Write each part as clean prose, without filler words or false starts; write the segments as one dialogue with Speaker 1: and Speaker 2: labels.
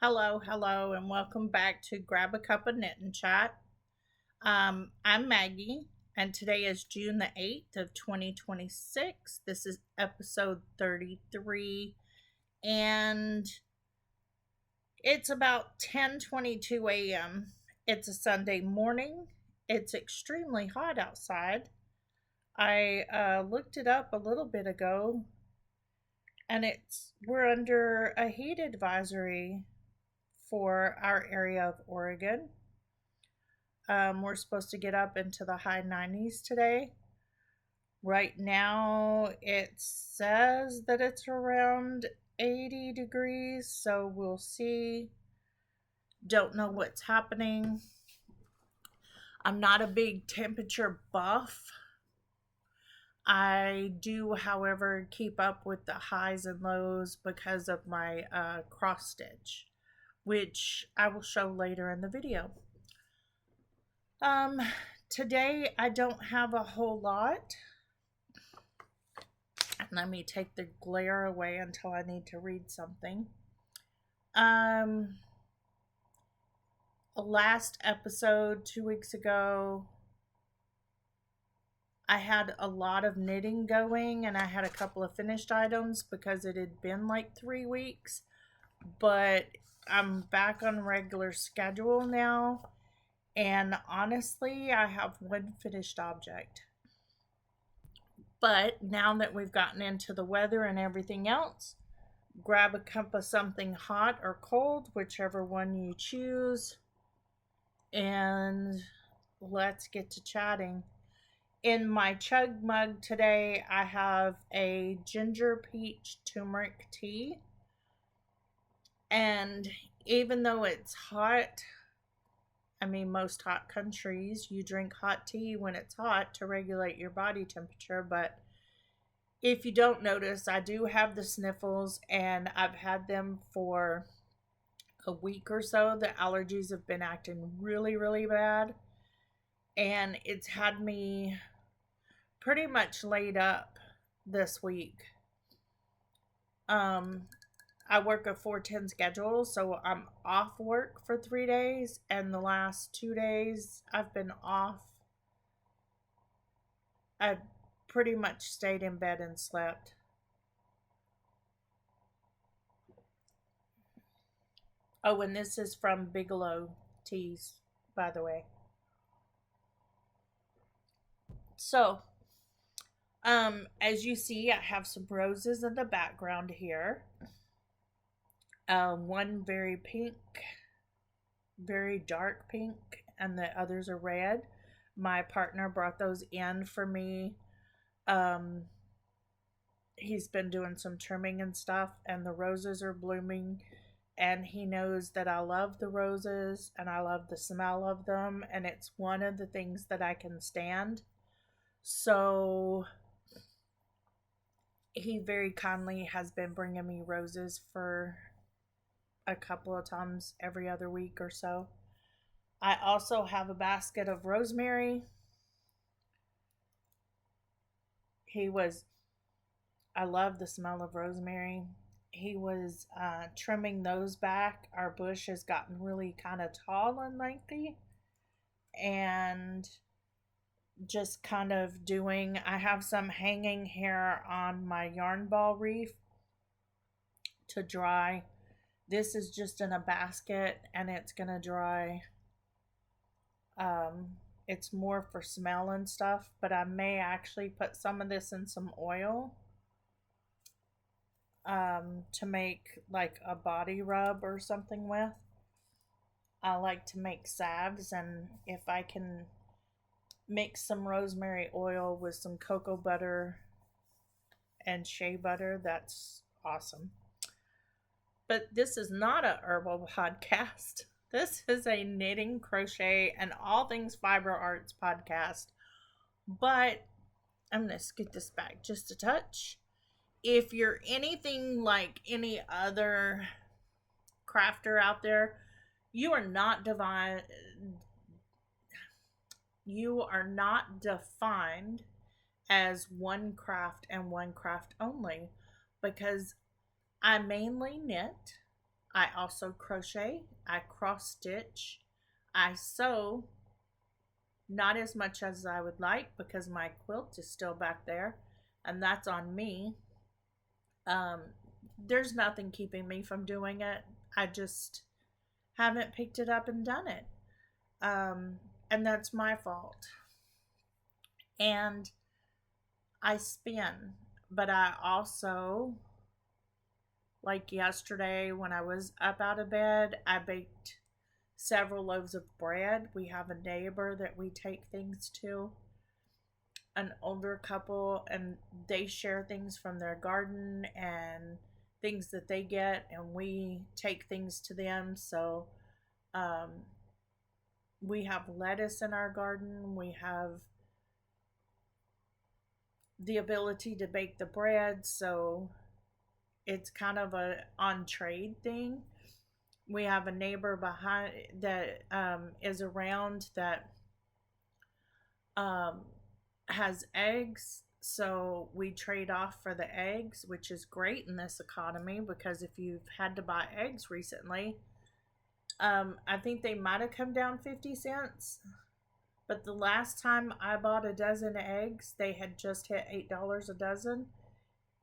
Speaker 1: Hello, and welcome back to Grab a Cup of Knit and Chat. I'm Maggie, and today is June the 8th of 2026. This is episode 33, and it's about 10:22 a.m. It's a Sunday morning. It's extremely hot outside. I looked it up a little bit ago, and we're under a heat advisory for our area of Oregon. We're supposed to get up into the high 90s today. Right now, it says that it's around 80 degrees, so we'll see. Don't know what's happening. I'm not a big temperature buff. I do, however, keep up with the highs and lows because of my cross stitch, which I will show later in the video. Um, Today I don't have a whole lot. Let me take the glare away until I need to read something. Last episode 2 weeks ago, I had a lot of knitting going and I had a couple of finished items because it had been like 3 weeks, but I'm back on regular schedule now. And honestly, I have one finished object. But now that we've gotten into the weather and everything else, grab a cup of something hot or cold, whichever one you choose, and let's get to chatting. In my chug mug today, I have a ginger peach turmeric tea. And even though it's hot, most hot countries, you drink hot tea when it's hot to regulate your body temperature. But if you don't notice, I do have the sniffles, and I've had them for a week or so. The allergies have been acting really, really bad. And it's had me pretty much laid up this week. I work a 4-10 schedule, so I'm off work for 3 days, and the last 2 days I've been off. I pretty much stayed in bed and slept. Oh, and this is from Bigelow Teas, by the way. So, as you see, I have some roses in the background here. One very pink, very dark pink, and the others are red. My partner brought those in for me. He's been doing some trimming and stuff, and the roses are blooming, and he knows that I love the roses and I love the smell of them, and it's one of the things that I can stand. So he very kindly has been bringing me roses for a couple of times every other week or so. I also have a basket of rosemary. I love the smell of rosemary. He was trimming those back. Our bush has gotten really kind of tall and lengthy, and just kind of I have some hanging here on my yarn ball reef to dry. This is just in a basket, and it's gonna dry. It's more for smell and stuff, but I may actually put some of this in some oil to make like a body rub or something with. I like to make salves, and if I can mix some rosemary oil with some cocoa butter and shea butter, that's awesome. But this is not a herbal podcast. This is a knitting, crochet, and all things fiber arts podcast. But I'm going to scoot this back just a touch. If you're anything like any other crafter out there, you are not defined as one craft and one craft only, because I mainly knit, I also crochet, I cross stitch, I sew, not as much as I would like because my quilt is still back there, and that's on me. Um, there's nothing keeping me from doing it. I just haven't picked it up and done it. Um, and that's my fault. And I spin, but I also, like yesterday when I was up out of bed, I baked several loaves of bread. We have a neighbor that we take things to, an older couple, and they share things from their garden and things that they get, and we take things to them. So um, we have lettuce in our garden. We have the ability to bake the bread, so it's kind of a on trade thing. We have a neighbor behind that is around that um, has eggs, so we trade off for the eggs, which is great in this economy because if you've had to buy eggs recently, I think they might have come down 50 cents. But the last time I bought a dozen eggs, they had just hit $8 a dozen.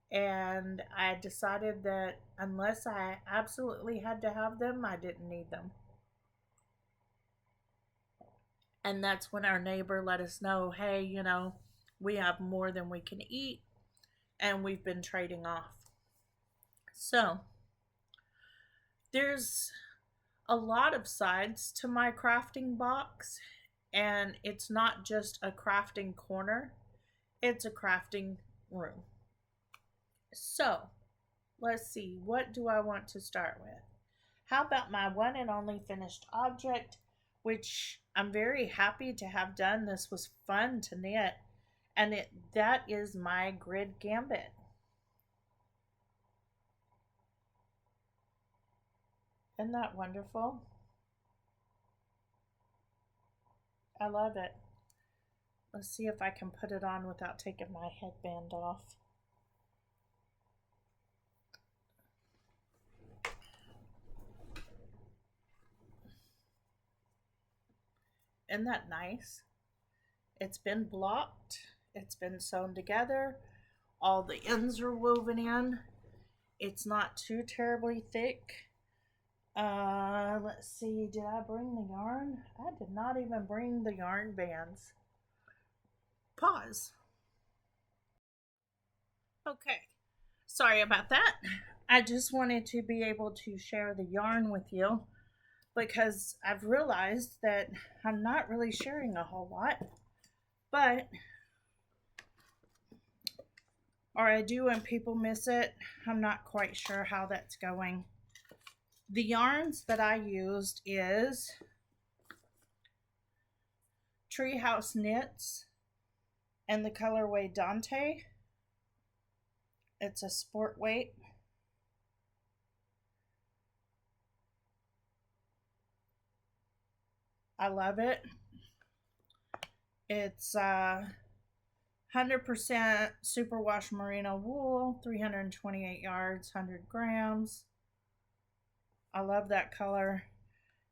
Speaker 1: And I decided that unless I absolutely had to have them, I didn't need them. And that's when our neighbor let us know, hey, we have more than we can eat, and we've been trading off. So there's a lot of sides to my crafting box, and it's not just a crafting corner, it's a crafting room. So let's see, what do I want to start with? How about my one and only finished object, which I'm very happy to have done. This was fun to knit, and that is my grid Gambit. Isn't that wonderful? I love it. Let's see if I can put it on without taking my headband off. Isn't that nice? It's been blocked. It's been sewn together. All the ends are woven in. It's not too terribly thick. Let's see. Did I bring the yarn? I did not even bring the yarn bands. Pause. Okay. Sorry about that. I just wanted to be able to share the yarn with you because I've realized that I'm not really sharing a whole lot, but or I do and people miss it. I'm not quite sure how that's going. The yarns that I used is Treehouse Knits and the colorway Dante. It's a sport weight. I love it. It's 100% superwash merino wool, 328 yards, 100 grams. I love that color.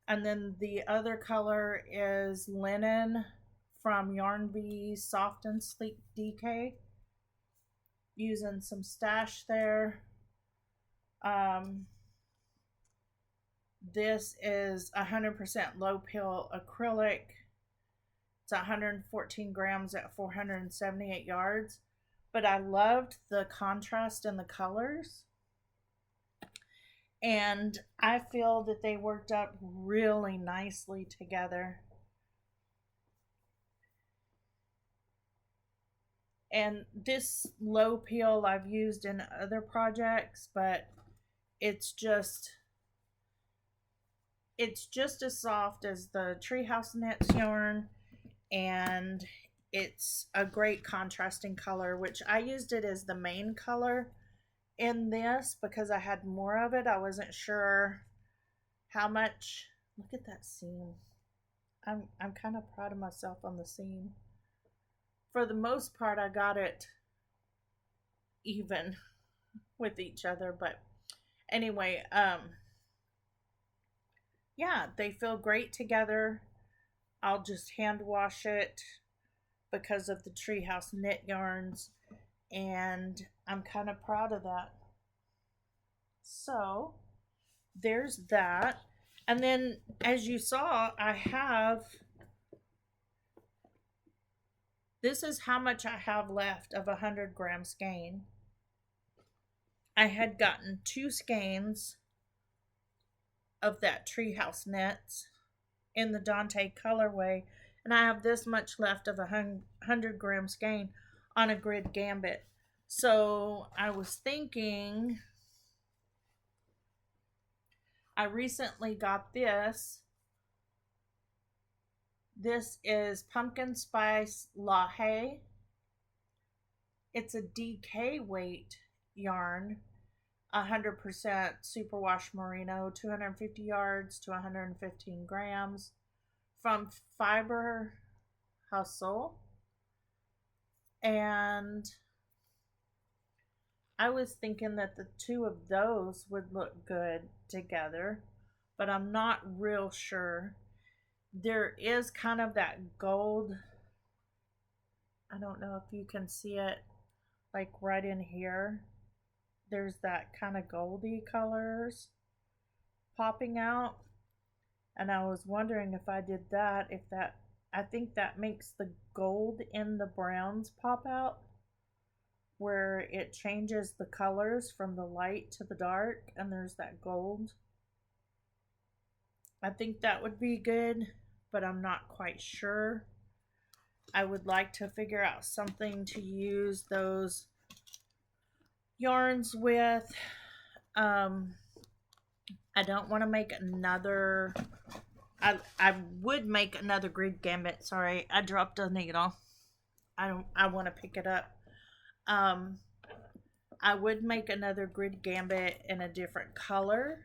Speaker 1: And then the other color is linen from Yarn Bee Soft and Sleek DK. Using some stash there. This is 100% low pill acrylic. It's 114 grams at 478 yards. But I loved the contrast in the colors. And I feel that they worked out really nicely together. And this low peel I've used in other projects, but it's just as soft as the Treehouse Knits yarn, and it's a great contrasting color, which I used it as the main color in this because I had more of it. I wasn't sure how much. Look at that seam. I'm kind of proud of myself on the seam. For the most part, I got it even with each other, but anyway, yeah, they feel great together. I'll just hand wash it because of the treehouse knit yarns, and I'm kind of proud of that. So there's that. And then, as you saw, I have this is how much I have left of 100-gram skein. I had gotten 2 skeins of that treehouse knits in the Dante colorway, and I have this much left of 100-gram skein on a grid Gambit. So I was thinking, I recently got this. This is pumpkin spice lahe. It's a DK weight yarn, 100% superwash merino, 250 yards to 115 grams, from Fibertales. And I was thinking that the two of those would look good together, but I'm not real sure. There is kind of that gold, I don't know if you can see it, like right in here. There's that kind of goldy colors popping out. And I was wondering if I did that, if that, I think that makes the gold in the browns pop out, where it changes the colors from the light to the dark, and there's that gold. I think that would be good, but I'm not quite sure. I would like to figure out something to use those yarns with. I don't want to make another, I would make another grid Gambit. Sorry, I dropped a needle. I want to pick it up. I would make another grid Gambit in a different color,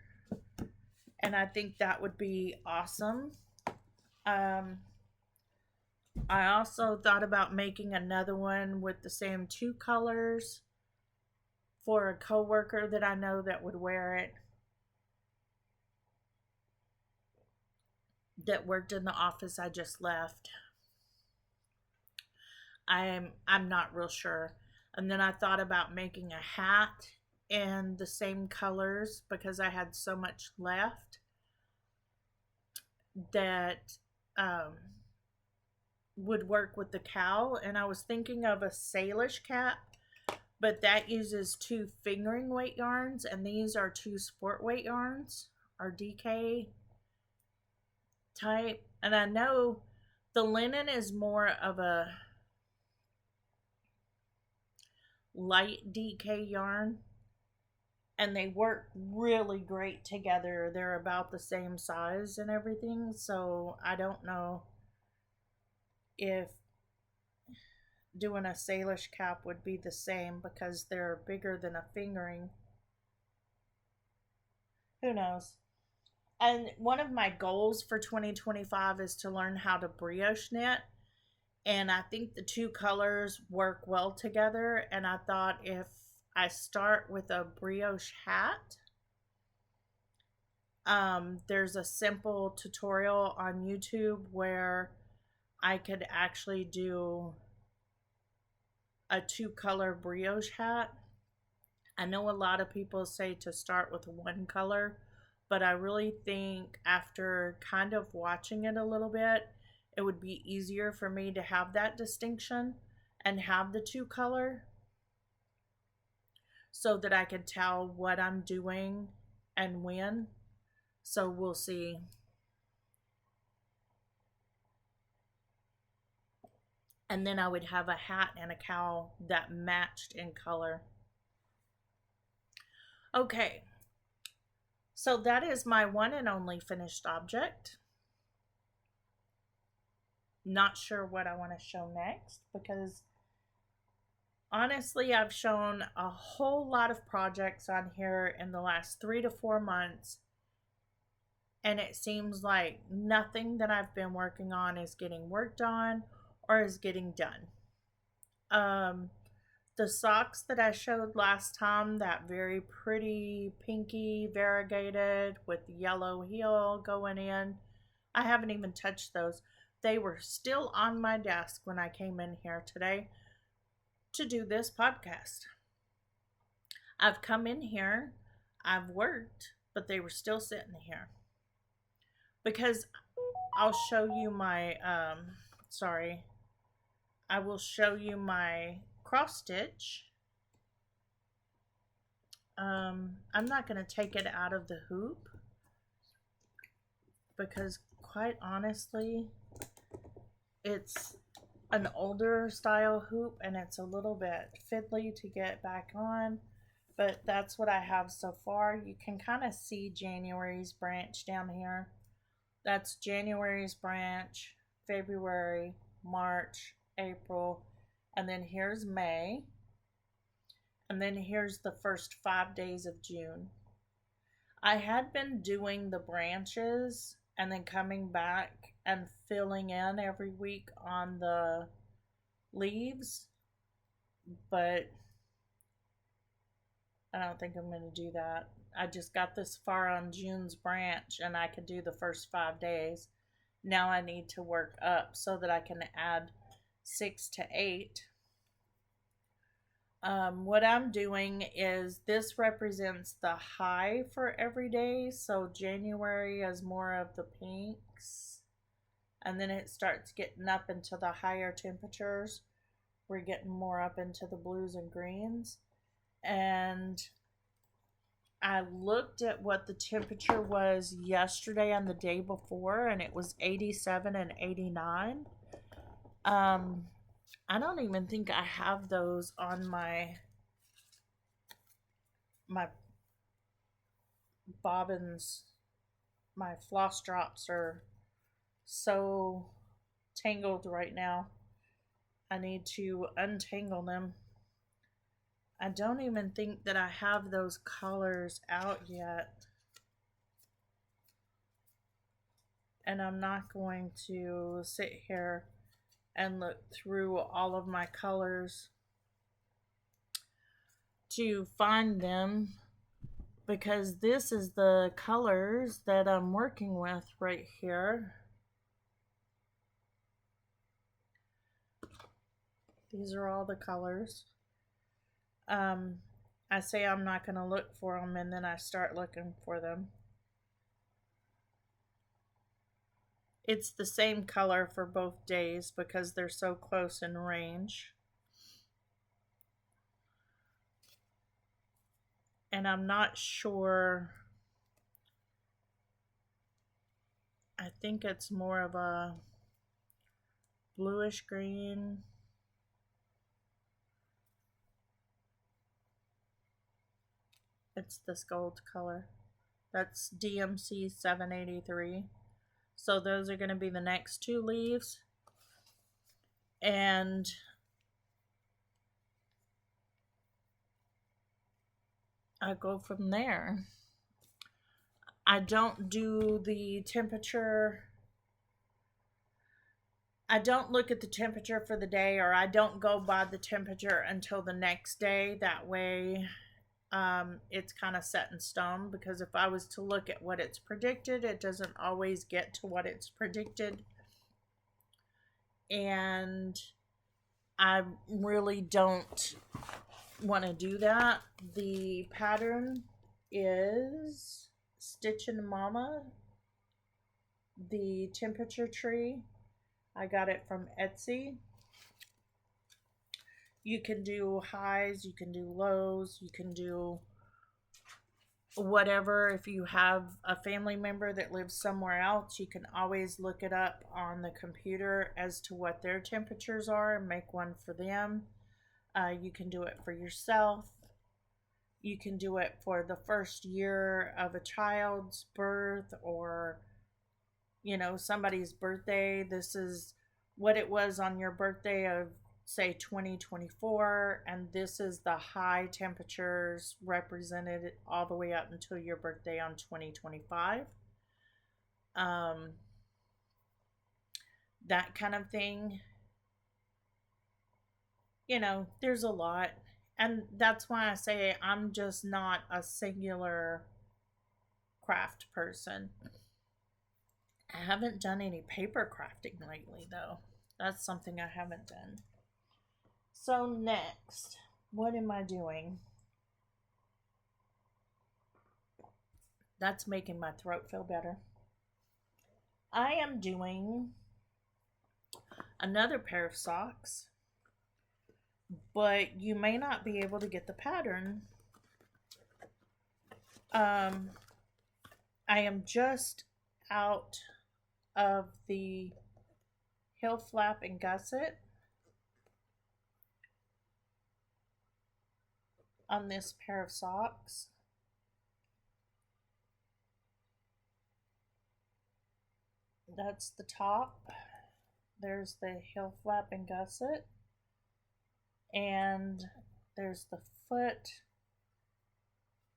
Speaker 1: and I think that would be awesome. I also thought about making another one with the same 2 colors for a coworker that I know that would wear it, that worked in the office I just left. I'm not real sure. And then I thought about making a hat in the same colors because I had so much left that would work with the cow. And I was thinking of a Salish cap, but that uses 2 fingering weight yarns, and these are 2 sport weight yarns, or DK type. And I know the linen is more of a light DK yarn, and they work really great together. They're about the same size and everything, so I don't know if doing a Salish cap would be the same because they're bigger than a fingering. Who knows? And one of my goals for 2025 is to learn how to brioche knit. And I think the 2 colors work well together. And I thought if I start with a brioche hat, there's a simple tutorial on YouTube where I could actually do a 2-color brioche hat. I know a lot of people say to start with 1 color, but I really think after kind of watching it a little bit, it would be easier for me to have that distinction and have the 2 color so that I could tell what I'm doing and when. So we'll see. And then I would have a hat and a cowl that matched in color. Okay, so that is my one and only finished object. Not sure what I want to show next because honestly, I've shown a whole lot of projects on here in the last 3 to 4 months, and it seems like nothing that I've been working on is getting worked on or is getting done. The socks that I showed last time, that very pretty pinky variegated with yellow heel going in, I haven't even touched those. They were still on my desk when I came in here today to do this podcast. I've come in here, I've worked, but they were still sitting here. Because I'll show you my, I will show you my cross stitch. I'm not going to take it out of the hoop because quite honestly, it's an older style hoop and it's a little bit fiddly to get back on, but that's what I have so far. You can kind of see January's branch down here. That's January's branch, February, March, April, and then here's May, and then here's the first 5 days of June. I had been doing the branches and then coming back and filling in every week on the leaves, but I don't think I'm going to do that. I just got this far on June's branch and I could do the first 5 days. Now I need to work up so that I can add 6 to 8. What I'm doing is this represents the high for every day. So January is more of the pinks, and then it starts getting up into the higher temperatures. We're getting more up into the blues and greens. And I looked at what the temperature was yesterday and the day before, and it was 87 and 89. I don't even think I have those on my bobbins. My floss drops are so tangled right now. I need to untangle them. I don't even think that I have those colors out yet. And I'm not going to sit here and look through all of my colors to find them, because this is the colors that I'm working with right here. These are all the colors. I say I'm not going to look for them, and then I start looking for them. It's the same color for both days because they're so close in range. And I'm not sure. I think it's more of a bluish green. It's this gold color. That's DMC 783. So those are going to be the next 2 leaves. And I go from there. I don't do the temperature. I don't look at the temperature for the day, or I don't go by the temperature until the next day. That way it's kind of set in stone, because if I was to look at what it's predicted, it doesn't always get to what it's predicted. And I really don't want to do that. The pattern is Stitchin' Mama, the temperature tree. I got it from Etsy. You can do highs, you can do lows, you can do whatever. If you have a family member that lives somewhere else, you can always look it up on the computer as to what their temperatures are and make one for them. You can do it for yourself. You can do it for the first year of a child's birth, or somebody's birthday. This is what it was on your birthday of, say, 2024, and this is the high temperatures represented all the way up until your birthday on 2025. That kind of thing. there's a lot. And that's why I say I'm just not a singular craft person. I haven't done any paper crafting lately, though. That's something I haven't done. So, next, what am I doing? That's making my throat feel better. I am doing another pair of socks, but you may not be able to get the pattern. I am just out of the heel flap and gusset on this pair of socks. That's the top. There's the heel flap and gusset. And there's the foot.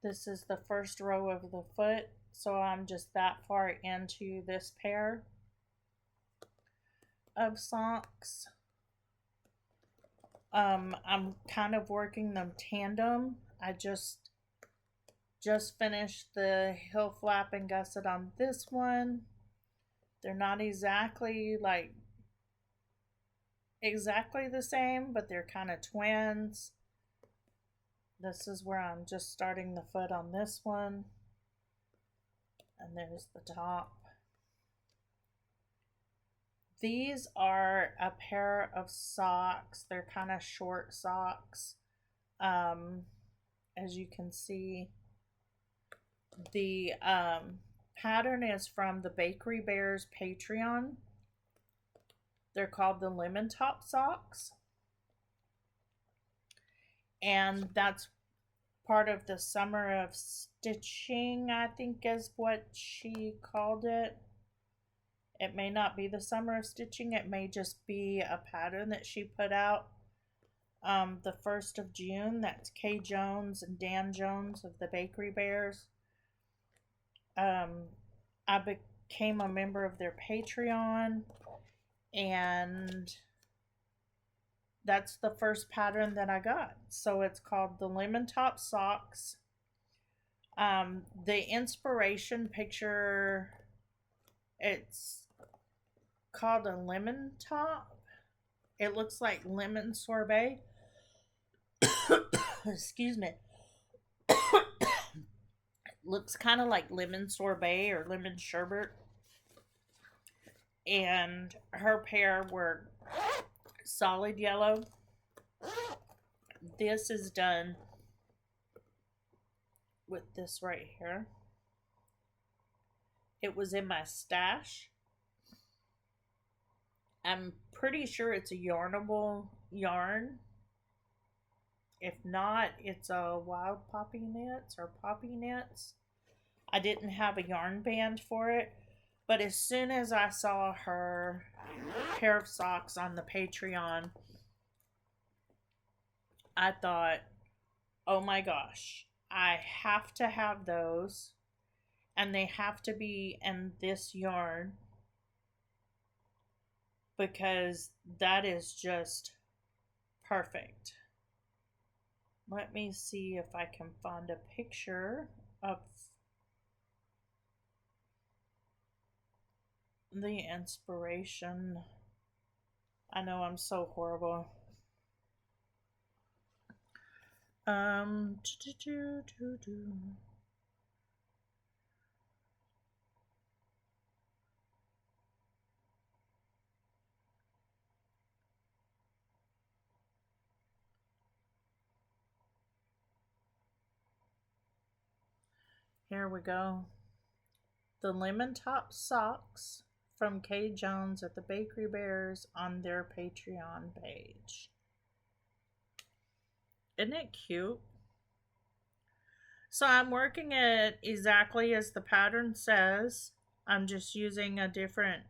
Speaker 1: This is the first row of the foot. So I'm just that far into this pair of socks. I'm kind of working them tandem. I just finished the heel flap and gusset on this one. They're not exactly the same, but they're kind of twins. This is where I'm just starting the foot on this one. And there's the top. These are a pair of socks. They're kind of short socks. As you can see, the pattern is from the Bakery Bears Patreon. They're called the Lemon Top Socks. And that's part of the Summer of Stitching, I think is what she called it. It may not be the Summer of Stitching. It may just be a pattern that she put out the 1st of June. That's Kay Jones and Dan Jones of the Bakery Bears. I became a member of their Patreon, and that's the first pattern that I got. So it's called the Lemon Top Socks. The inspiration picture, it's called a lemon top. It looks like lemon sorbet. Excuse me. Looks kind of like lemon sorbet or lemon sherbet. And her pair were solid yellow. This is done with this right here. It was in my stash. I'm pretty sure it's a yarnable yarn. If not, it's a wild poppy knits or poppy knits. I didn't have a yarn band for it, but as soon as I saw her pair of socks on the Patreon, I thought, oh my gosh, I have to have those, and they have to be in this yarn, because that is just perfect. Let me see if I can find a picture of the inspiration. I know I'm so horrible. Here we go. The Lemon Top Socks from Kay Jones at the Bakery Bears on their Patreon page. Isn't it cute? So I'm working it exactly as the pattern says. I'm just using a different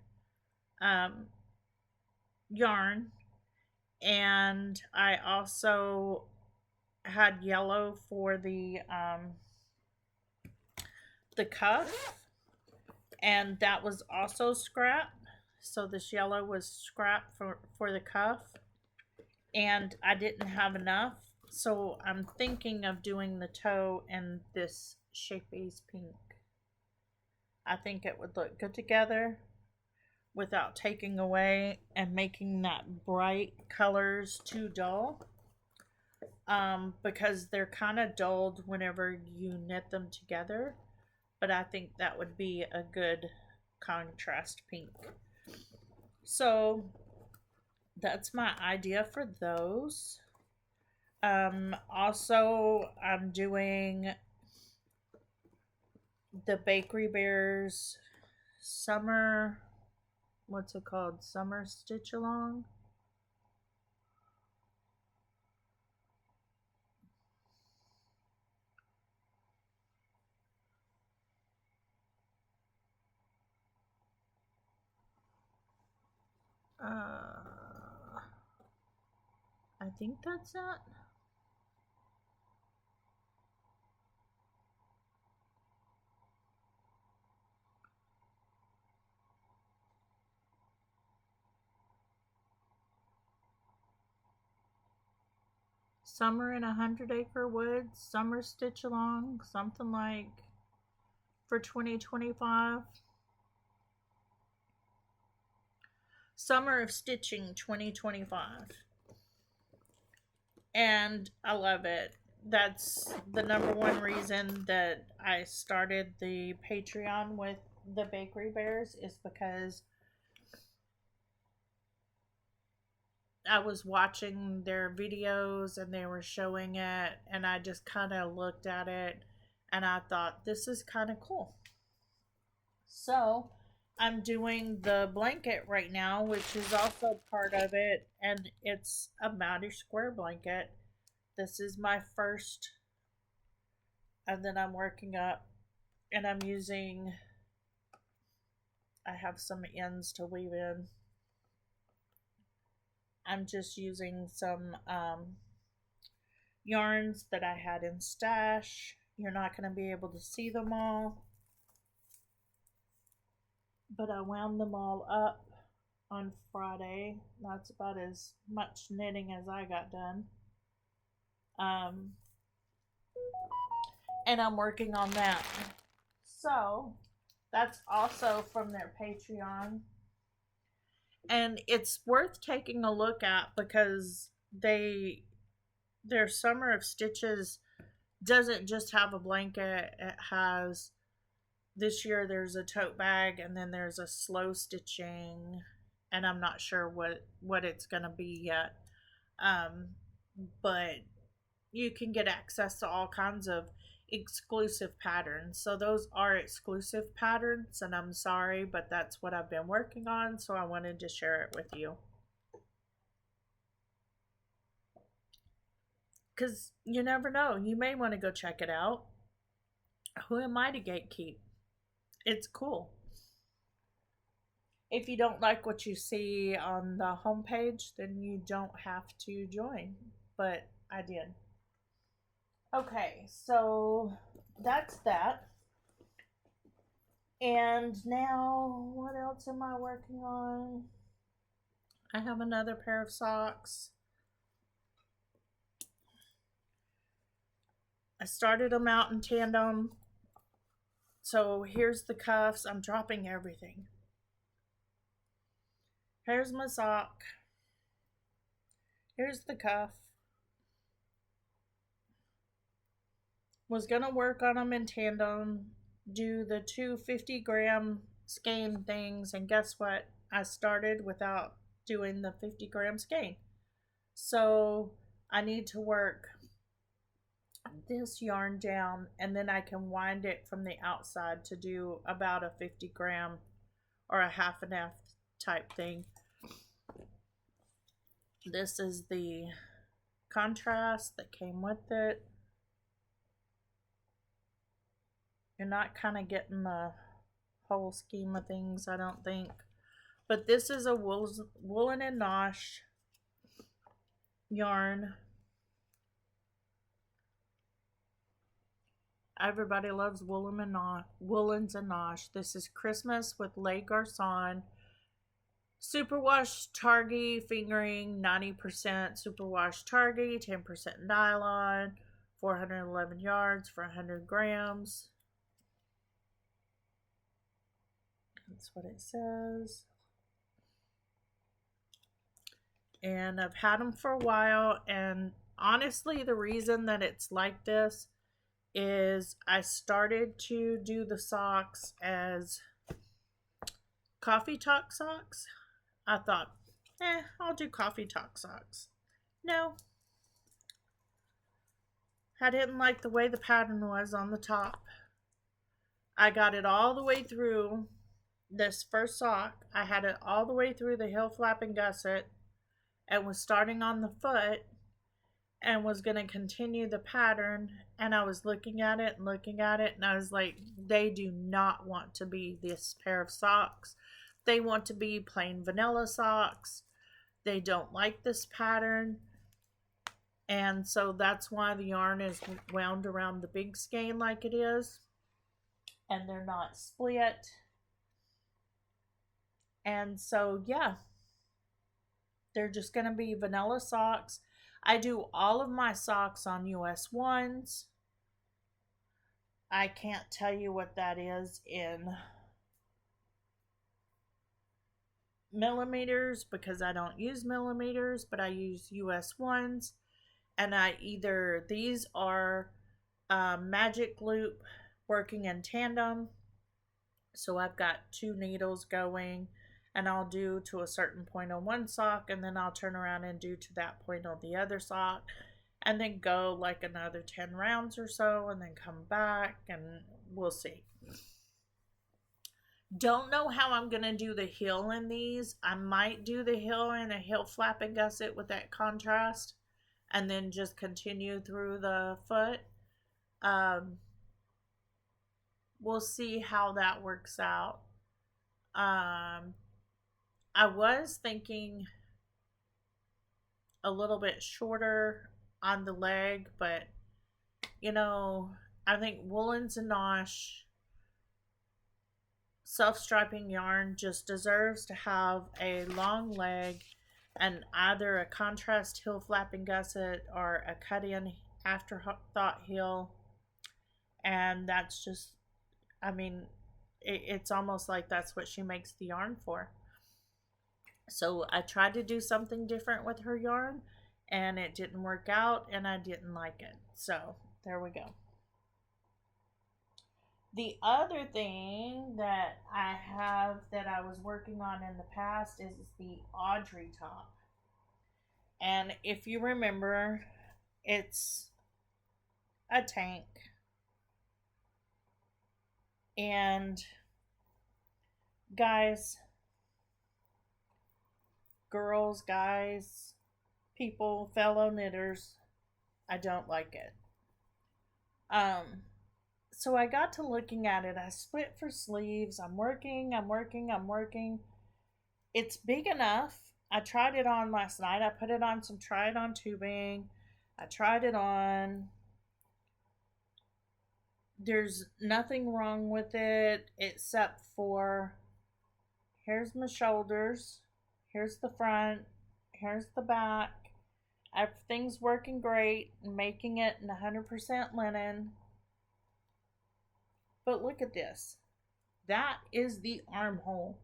Speaker 1: yarn. And I also had yellow for the cuff, and that was also scrap. So this yellow was scrap for the cuff. and I didn't have enough, so I'm thinking of doing the toe in this Shapeace pink. I think it would look good together without taking away and making that bright colors too dull, because they're kind of dulled whenever you knit them together, but I think that would be a good contrast pink. So that's my idea for those. Also, I'm doing the Bakery Bears summer, what's it called? Summer Stitch Along. I think that's it. Summer in 100-Acre Woods, Summer Stitch Along, something like for 2025. Summer of Stitching 2025. And I love it. That's the number one reason that I started the Patreon with the Bakery Bears, is because I was watching their videos and they were showing it, and I just kind of looked at it and I thought, this is kind of cool. So I'm doing the blanket right now, which is also part of it, and it's a Maddie Square blanket. This is my first, and then I'm working up, and I'm using, I have some ends to weave in. I'm just using some yarns that I had in stash. You're not going to be able to see them all, but I wound them all up on Friday. That's about as much knitting as I got done. And I'm working on that. So that's also from their Patreon. And it's worth taking a look at because their Summer of Stitches doesn't just have a blanket. It has, this year there's a tote bag, and then there's a slow stitching, and I'm not sure what it's gonna be yet. But you can get access to all kinds of exclusive patterns. So those are exclusive patterns, and I'm sorry, but that's what I've been working on, so I wanted to share it with you. Because you never know. You may want to go check it out. Who am I to gatekeep? It's cool. If you don't like what you see on the homepage, then you don't have to join. But I did. Okay, so that's that. And now, what else am I working on? I have another pair of socks. I started them out in tandem. So here's the cuffs. I'm dropping everything. Here's my sock. Here's the cuff. Was gonna work on them in tandem, do the two 50-gram skein things, and guess what? I started without doing the 50-gram skein. So I need to work this yarn down, and then I can wind it from the outside to do about a 50-gram or a half an F type thing. This is the contrast that came with it. You're not kind of getting the whole scheme of things, I don't think. But this is a woolen and nosh yarn. Everybody loves woolens and nosh. This is Christmas with Le Garçon Superwash Targhee fingering, 90% superwash Targhee, 10% nylon, 411 yards for 100 grams. That's what it says. And I've had them for a while, and honestly, the reason that it's like this is I started to do the socks as coffee talk socks. I thought, I'll do coffee talk socks. No, I didn't like the way the pattern was on the top. I got it all the way through this first sock. I had it all the way through the heel flap and gusset and was starting on the foot and was going to continue the pattern. And I was looking at it and looking at it, and I was like, they do not want to be this pair of socks. They want to be plain vanilla socks. They don't like this pattern. And so that's why the yarn is wound around the big skein like it is. And they're not split. And so, yeah, they're just going to be vanilla socks. I do all of my socks on US 1s. I can't tell you what that is in millimeters because I don't use millimeters, but I use US 1s. And these are magic loop working in tandem. So I've got 2 needles going, and I'll do to a certain point on one sock, and then I'll turn around and do to that point on the other sock, and then go like another 10 rounds or so, and then come back, and we'll see. Don't know how I'm going to do the heel in these. I might do the heel in a heel flap and gusset with that contrast, and then just continue through the foot. We'll see how that works out. I was thinking a little bit shorter on the leg, but I think Woolen Zanosh self-striping yarn just deserves to have a long leg and either a contrast heel flapping gusset or a cut-in afterthought heel. And that's just, it's almost like that's what she makes the yarn for. So I tried to do something different with her yarn, and it didn't work out, and I didn't like it. So there we go. The other thing that I have that I was working on in the past is the Audrey top. And if you remember, it's a tank. And guys, girls, guys, people, fellow knitters, I don't like it. So I got to looking at it. I split for sleeves. I'm working. It's big enough. I tried it on last night. I put it on some try-it-on tubing. I tried it on. There's nothing wrong with it except for here's my shoulders, here's the front, here's the back. Everything's working great, making it in 100% linen. But look at this. That is the armhole.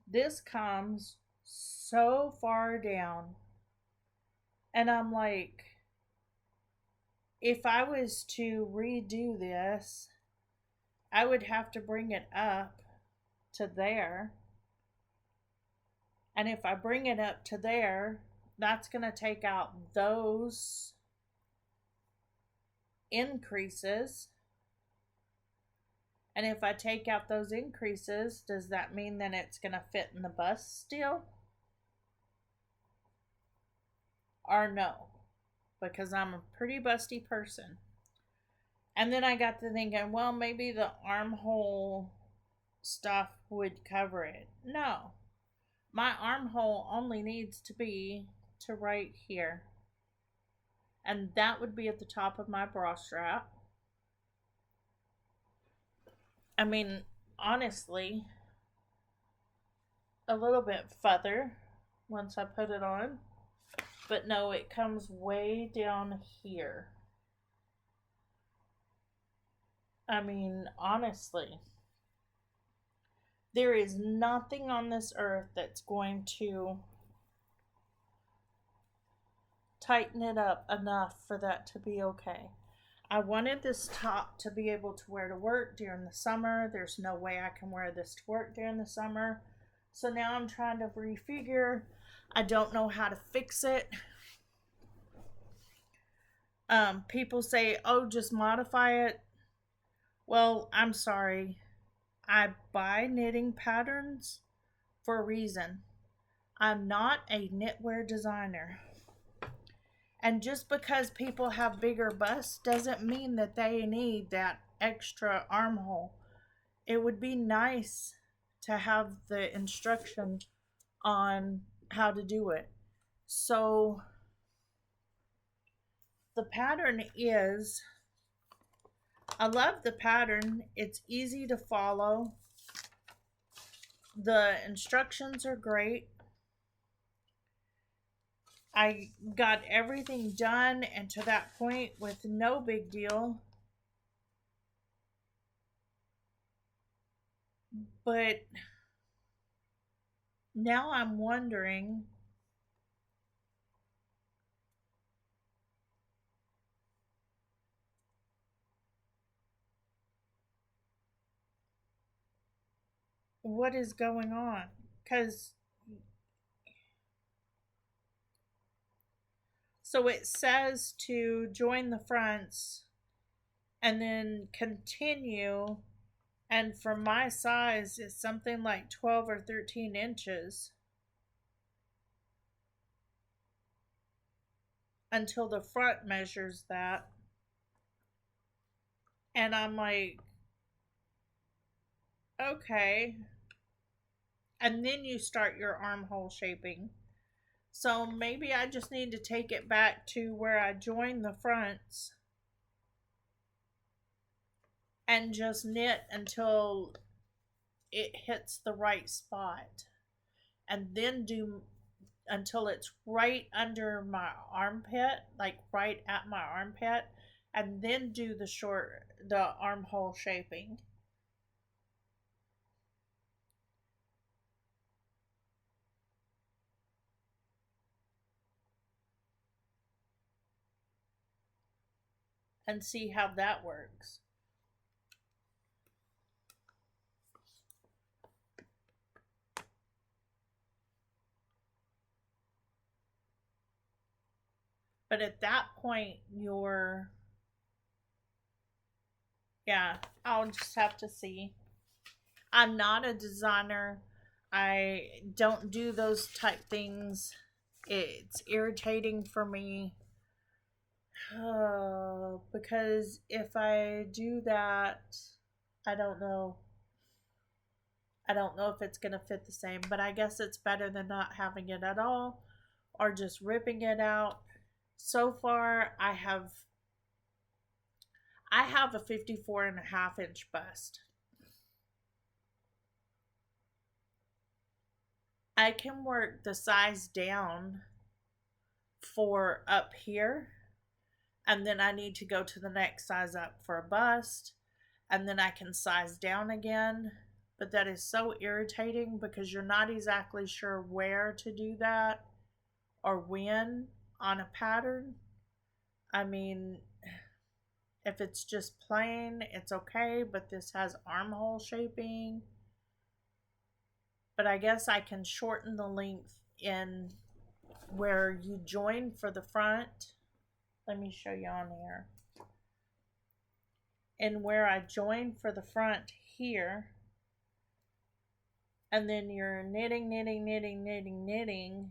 Speaker 1: This comes so far down. And I'm like, if I was to redo this, I would have to bring it up to there. And if I bring it up to there, that's going to take out those increases. And if I take out those increases, does that mean that it's going to fit in the bust still? Or no? Because I'm a pretty busty person. And then I got to thinking, well, maybe the armhole stuff would cover it. No. My armhole only needs to be to right here. And that would be at the top of my bra strap. I mean, honestly, a little bit further once I put it on. But no, it comes way down here. I mean, honestly, there is nothing on this earth that's going to tighten it up enough for that to be okay. I wanted this top to be able to wear to work during the summer. There's no way I can wear this to work during the summer. So now I'm trying to refigure. I don't know how to fix it. People say, oh, just modify it. Well, I'm sorry. I buy knitting patterns for a reason. I'm not a knitwear designer. And just because people have bigger busts doesn't mean that they need that extra armhole. It would be nice to have the instruction on how to do it. So the pattern is, I love the pattern. It's easy to follow. The instructions are great. I got everything done and to that point with no big deal. But now I'm wondering, what is going on? Because so it says to join the fronts and then continue. And for my size, it's something like 12 or 13 inches until the front measures that. And I'm like, okay. And then you start your armhole shaping. So maybe I just need to take it back to where I join the fronts and just knit until it hits the right spot. And then do until it's right under my armpit, like right at my armpit, and then do the armhole shaping. And see how that works. But at that point, yeah, I'll just have to see. I'm not a designer. I don't do those type things. It's irritating for me. Because if I do that, I don't know. I don't know if it's going to fit the same, but I guess it's better than not having it at all or just ripping it out. So far, I have a 54.5-inch bust. I can work the size down for up here, and then I need to go to the next size up for a bust, and then I can size down again. But that is so irritating because you're not exactly sure where to do that or when on a pattern. I mean, if it's just plain, it's okay, but this has armhole shaping. But I guess I can shorten the length in where you join for the front. Let me show you on here. And where I join for the front here, and then you're knitting, knitting, knitting, knitting, knitting,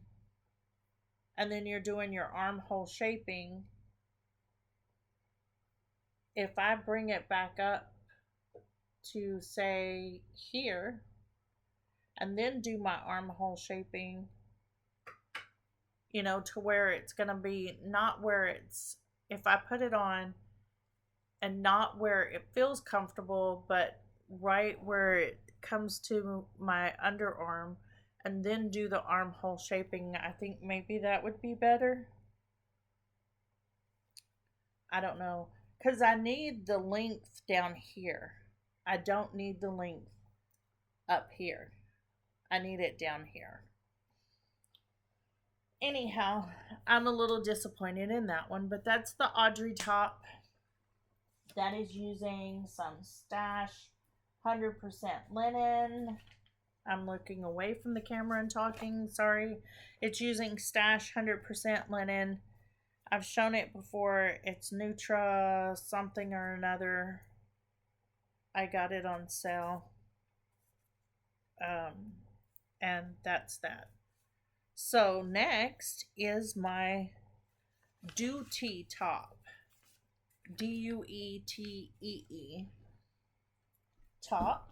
Speaker 1: and then you're doing your armhole shaping. If I bring it back up to say here, and then do my armhole shaping, to where it's going to be not where it's, if I put it on and not where it feels comfortable, but right where it comes to my underarm and then do the armhole shaping. I think maybe that would be better. I don't know. Because I need the length down here. I don't need the length up here. I need it down here. Anyhow, I'm a little disappointed in that one, but that's the Audrey top. That is using some Stash 100% linen. I'm looking away from the camera and talking, sorry. It's using Stash 100% linen. I've shown it before. It's Nutra something or another. I got it on sale. And that's that. So next is my Duetee top. Duetee top.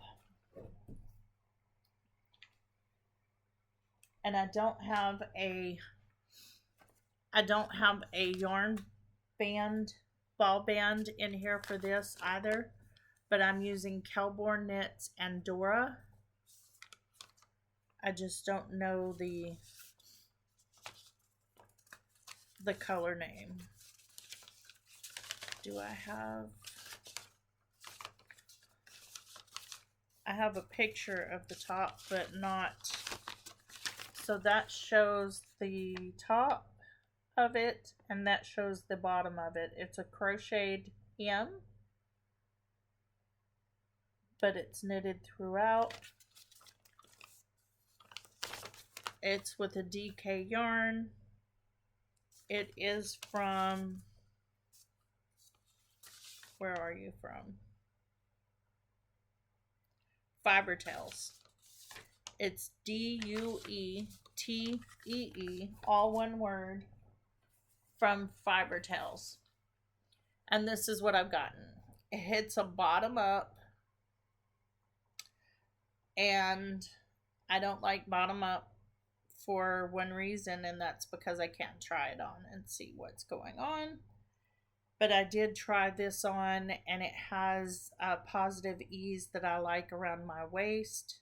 Speaker 1: And I don't have a yarn band, ball band in here for this either, but I'm using Kelborn Knits and Dora. I just don't know the color name. Do I have a picture of the top, but not. So that shows the top of it, and that shows the bottom of it. It's a crocheted hem, but it's knitted throughout. It's with a DK yarn. It is from, where are you from? Fibertales. It's Duetee, all one word, from Fibertales. And this is what I've gotten. It hits a bottom up, and I don't like bottom up for one reason, and that's because I can't try it on and see what's going on. But I did try this on, and it has a positive ease that I like around my waist,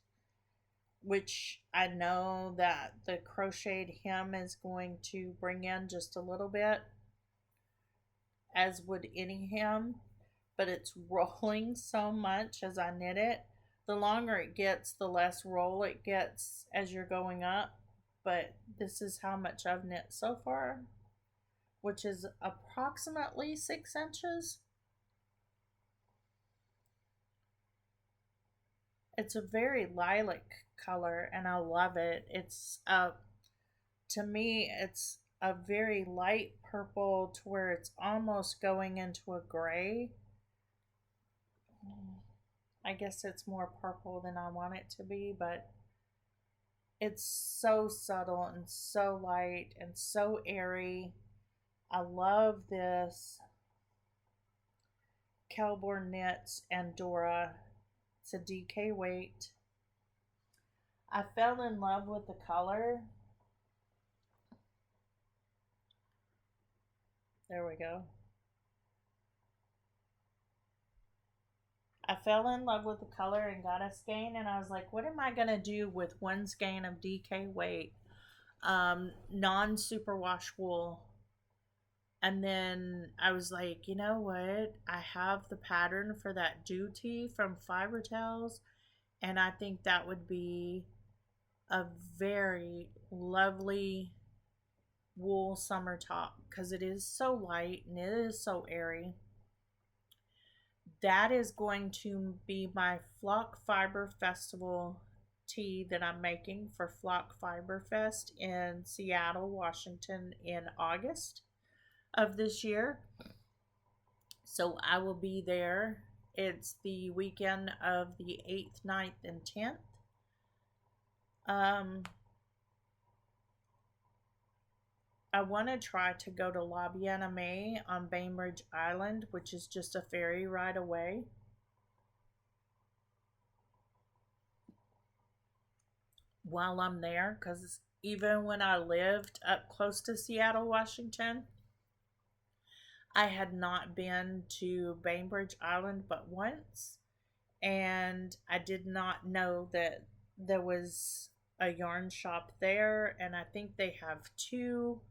Speaker 1: which I know that the crocheted hem is going to bring in just a little bit, as would any hem, but it's rolling so much as I knit it. The longer it gets, the less roll it gets as you're going up, but this is how much I've knit so far, which is approximately 6 inches. It's a very lilac color, and I love it. It's to me, it's a very light purple to where it's almost going into a gray. I guess it's more purple than I want it to be, but it's so subtle and so light and so airy. I love this Kelborn Knits and Dora. It's a DK weight. I fell in love with the color. There we go. I fell in love with the color and got a skein, and I was like, what am I going to do with one skein of DK weight, non-superwash wool? And then I was like, you know what? I have the pattern for that Duetee from Fibertales, and I think that would be a very lovely wool summer top because it is so light and it is so airy. That is going to be my Flock Fiber Festival tee that I'm making for Flock Fiber Fest in Seattle, Washington in August of this year. So I will be there. It's the weekend of the 8th, 9th, and 10th. I want to try to go to La Bienname on Bainbridge Island, which is just a ferry ride away. While I'm there, because even when I lived up close to Seattle, Washington, I had not been to Bainbridge Island but once, and I did not know that there was a yarn shop there, and I think they have two.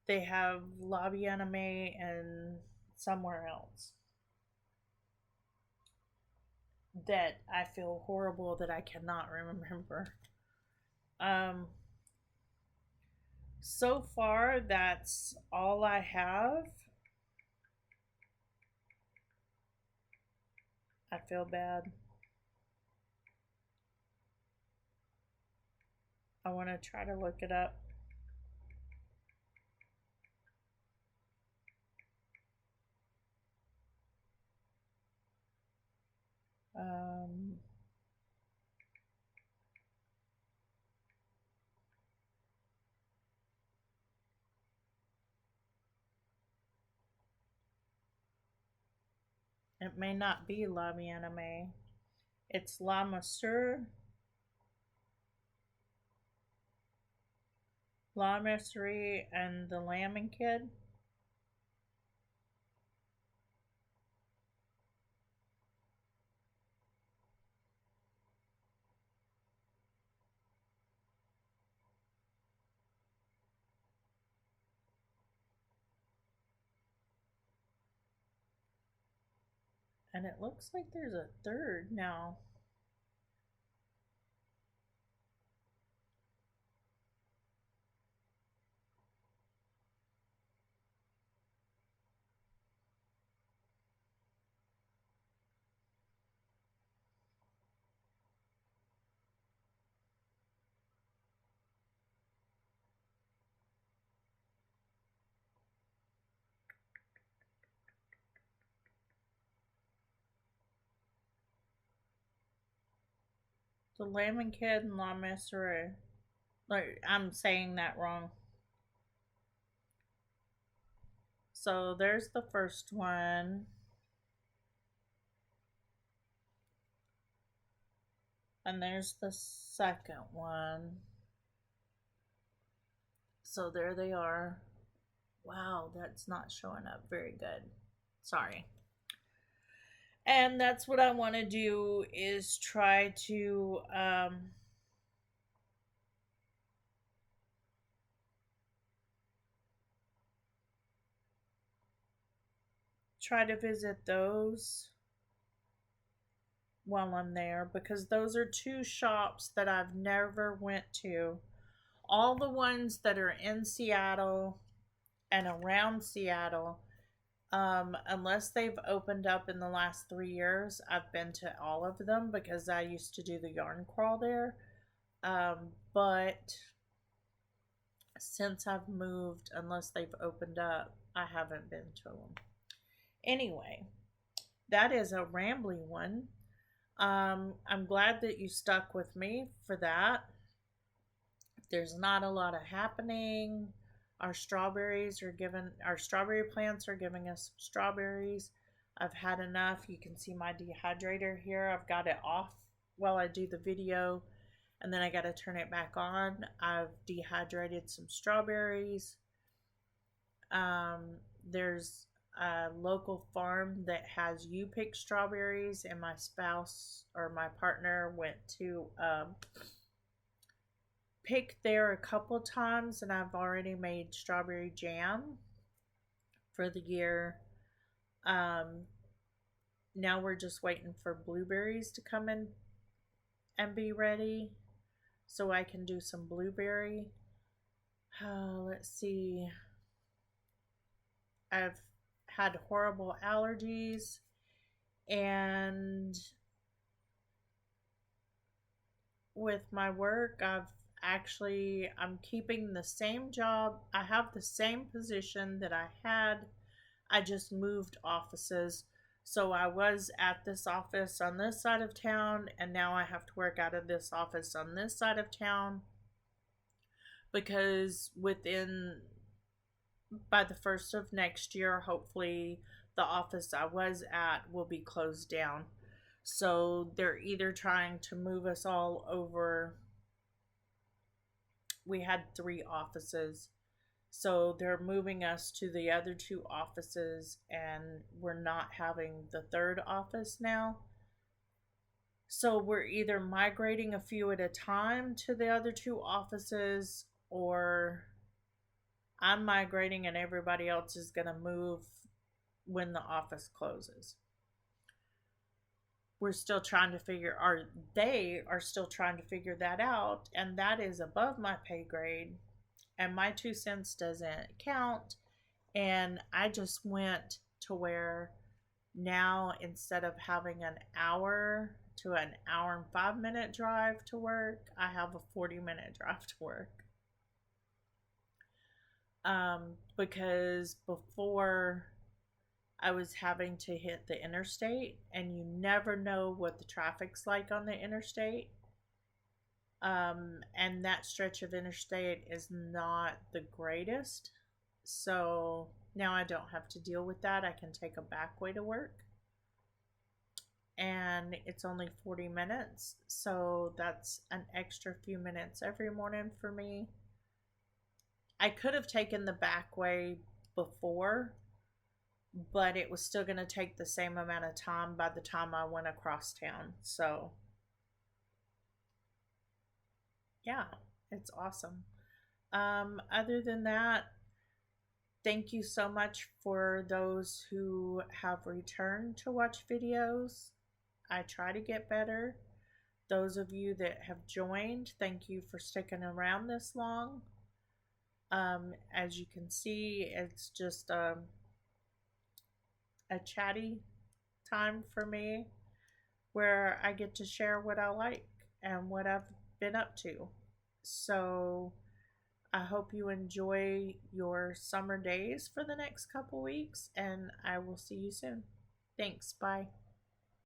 Speaker 1: They have Lobby Anime and somewhere else that I feel horrible that I cannot remember. Um, so far, that's all I have. I feel bad. I want to try to look it up. Um, it may not be Lobby Anime. It's La Masseur, La Messerie, and the Lambing Kid. And it looks like there's a third now. The Lambing Kid and La Messerie. Like, I'm saying that wrong. So there's the first one. And there's the second one. So there they are. Wow, that's not showing up very good. Sorry. And that's what I want to do is try to try to visit those while I'm there, because those are two shops that I've never went to. All the ones that are in Seattle and around Seattle, unless they've opened up in the last 3 years, I've been to all of them because I used to do the yarn crawl there. But since I've moved, unless they've opened up, I haven't been to them. Anyway, that is a rambly one. I'm glad that you stuck with me for that. There's not a lot of happening. Our strawberry plants are giving us strawberries. I've had enough. You can see my dehydrator here. I've got it off while I do the video, and then I got to turn it back on. I've dehydrated some strawberries. There's a local farm that has you pick strawberries, and my spouse or my partner went to pick there a couple times, and I've already made strawberry jam for the year. Now we're just waiting for blueberries to come in and be ready so I can do some blueberry. Let's see. I've had horrible allergies, and with my work, I'm keeping the same job. I have the same position that I had. I just moved offices. So I was at this office on this side of town, and now I have to work out of this office on this side of town, because by the 1st of next year, hopefully the office I was at will be closed down. So they're either trying to move us all over. We had 3 offices. So they're moving us to the other 2 offices, and we're not having the 3rd office now. So we're either migrating a few at a time to the other two offices, or I'm migrating and everybody else is going to move when the office closes. We're still trying to figure, or they are still trying to figure that out, and that is above my pay grade, and my 2 cents doesn't count. And I just went to where now, instead of having an hour to an hour and 5 minute drive to work, I have a 40-minute drive to work. Because before I was having to hit the interstate, and you never know what the traffic's like on the interstate. And that stretch of interstate is not the greatest. So now I don't have to deal with that. I can take a back way to work. And it's only 40 minutes. So that's an extra few minutes every morning for me. I could have taken the back way before, but it was still going to take the same amount of time by the time I went across town. So, yeah, it's awesome. Other than that, thank you so much for those who have returned to watch videos. I try to get better. Those of you that have joined, thank you for sticking around this long. As you can see, it's just a chatty time for me where I get to share what I like and what I've been up to. So I hope you enjoy your summer days for the next couple weeks, and I will see you soon. Thanks. Bye.